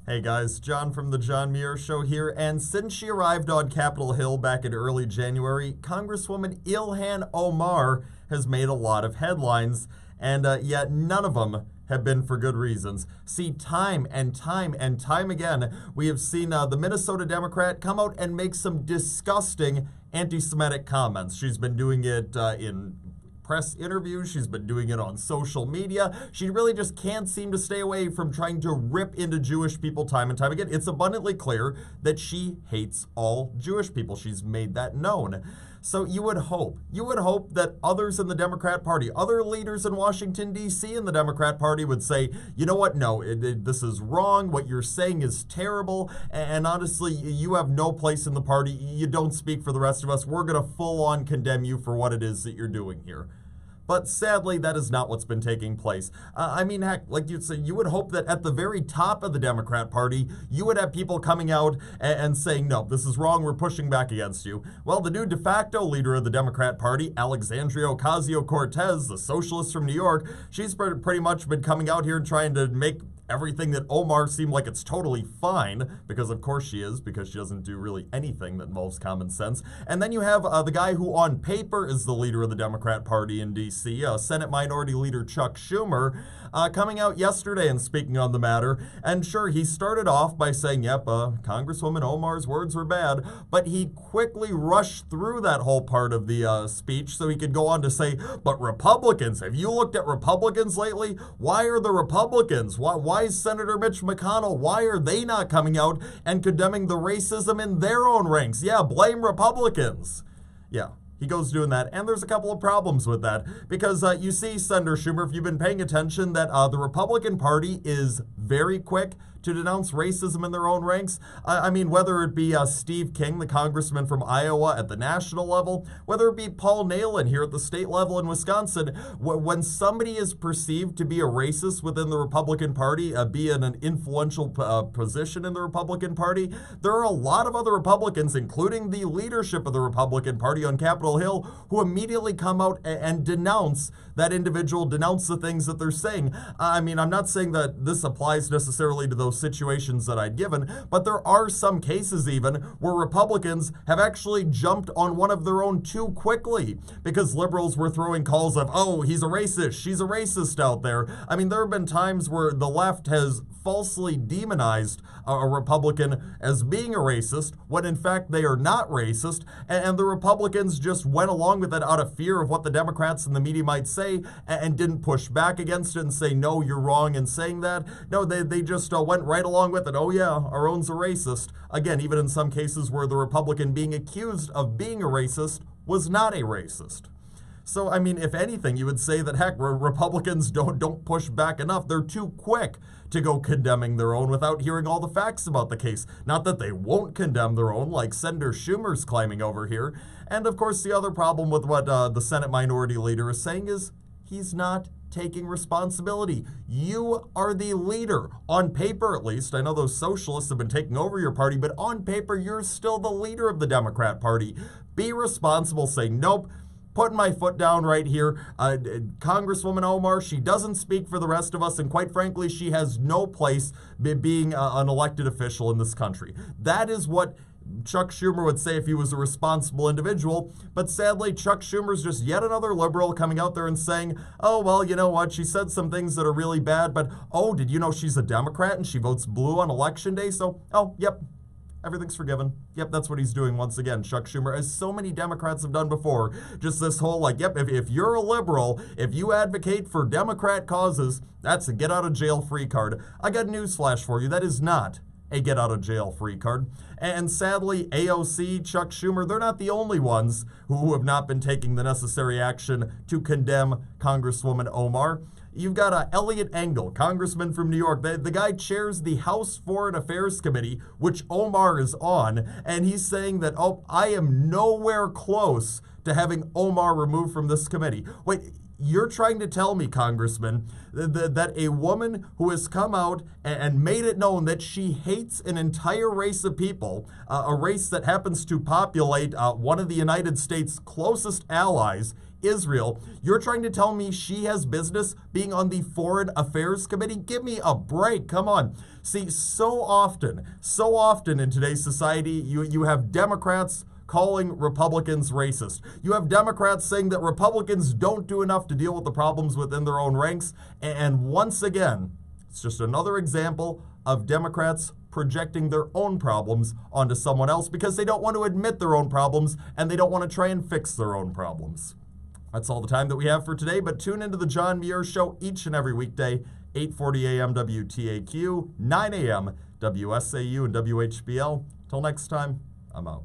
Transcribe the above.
Hey guys, John from the John Muir Show here, and since she arrived on Capitol Hill back in early January, Congresswoman Ilhan Omar has made a lot of headlines, and yet none of them have been for good reasons. See, time and time again, we have seen the Minnesota Democrat come out and make some disgusting anti-Semitic comments. She's been doing it in press interviews, she's been doing it on social media. She really just can't seem to stay away from trying to rip into Jewish people time and time again. It's abundantly clear that she hates all Jewish people. She's made that known. So you would hope that others in the Democrat Party, other leaders in Washington, D.C. in the Democrat Party would say, you know what, no, this is wrong, what you're saying is terrible, and honestly, you have no place in the party, you don't speak for the rest of us, we're going to full-on condemn you for what it is that you're doing here. But sadly, that is not what's been taking place. I mean, heck, like you'd say, you would hope that at the very top of the Democrat Party, you would have people coming out and saying, no, this is wrong, we're pushing back against you. Well, the new de facto leader of the Democrat Party, Alexandria Ocasio-Cortez, the socialist from New York, she's pretty much been coming out here and trying to make everything that Omar seemed like it's totally fine, because of course she is, because she doesn't do really anything that involves common sense. And then you have the guy who on paper is the leader of the Democrat Party in D.C., Senate Minority Leader Chuck Schumer, coming out yesterday and speaking on the matter. And sure, he started off by saying, yep, Congresswoman Omar's words were bad, but he quickly rushed through that whole part of the speech so he could go on to say, but Republicans, have you looked at Republicans lately? Why are the Republicans? Why is Senator Mitch McConnell, why are they not coming out and condemning the racism in their own ranks? Yeah, blame Republicans. Yeah. He goes doing that, and there's a couple of problems with that, because you see, Senator Schumer, if you've been paying attention, that the Republican Party is very quick to denounce racism in their own ranks. I mean, whether it be Steve King, the congressman from Iowa at the national level, whether it be Paul Nehlen here at the state level in Wisconsin, when somebody is perceived to be a racist within the Republican Party, be in an influential position in the Republican Party, there are a lot of other Republicans, including the leadership of the Republican Party on Capitol Hill, who immediately come out and denounce that individual, denounce the things that they're saying. I mean, I'm not saying that this applies necessarily to those situations that I'd given, but there are some cases even where Republicans have actually jumped on one of their own too quickly, because liberals were throwing calls of, oh, he's a racist, she's a racist out there. I mean, there have been times where the left has falsely demonized a Republican as being a racist, when in fact they are not racist, and the Republicans just went along with it out of fear of what the Democrats and the media might say, and didn't push back against it and say, no, you're wrong in saying that. No, they just went right along with it. Oh yeah, our own's a racist. Again, even in some cases where the Republican being accused of being a racist was not a racist. So, I mean, if anything, you would say that, heck, Republicans don't push back enough. They're too quick to go condemning their own without hearing all the facts about the case. Not that they won't condemn their own, like Senator Schumer's claiming over here. And, of course, the other problem with what the Senate Minority Leader is saying is he's not taking responsibility. You are the leader. On paper, at least. I know those socialists have been taking over your party, but on paper, you're still the leader of the Democrat Party. Be responsible. Say, nope, putting my foot down right here. Congresswoman Omar, she doesn't speak for the rest of us, and quite frankly, she has no place being an elected official in this country. That is what Chuck Schumer would say if he was a responsible individual, but sadly, Chuck Schumer's just yet another liberal coming out there and saying, oh, well, you know what, she said some things that are really bad, but, oh, did you know she's a Democrat and she votes blue on Election Day? So, oh, yep, everything's forgiven. Yep, that's what he's doing once again, Chuck Schumer, as so many Democrats have done before. Just this whole, like, yep, if you're a liberal, if you advocate for Democrat causes, that's a get-out-of-jail-free card. I got a newsflash for you, that is not a get-out-of-jail-free card. And sadly, AOC, Chuck Schumer, they're not the only ones who have not been taking the necessary action to condemn Congresswoman Omar. You've got Elliot Engel, congressman from New York. The guy chairs the House Foreign Affairs Committee, which Omar is on, and he's saying that, oh, I am nowhere close to having Omar removed from this committee. Wait, you're trying to tell me, Congressman, that a woman who has come out and made it known that she hates an entire race of people, a race that happens to populate one of the United States' closest allies, Israel. You're trying to tell me she has business being on the Foreign Affairs Committee? Give me a break. Come on. See, so often in today's society, you have Democrats calling Republicans racist. You have Democrats saying that Republicans don't do enough to deal with the problems within their own ranks. And once again, it's just another example of Democrats projecting their own problems onto someone else because they don't want to admit their own problems and they don't want to try and fix their own problems. That's all the time that we have for today, but tune into the John Muir Show each and every weekday, 8:40 a.m. WTAQ, 9 a.m. WSAU and WHBL. Till next time, I'm out.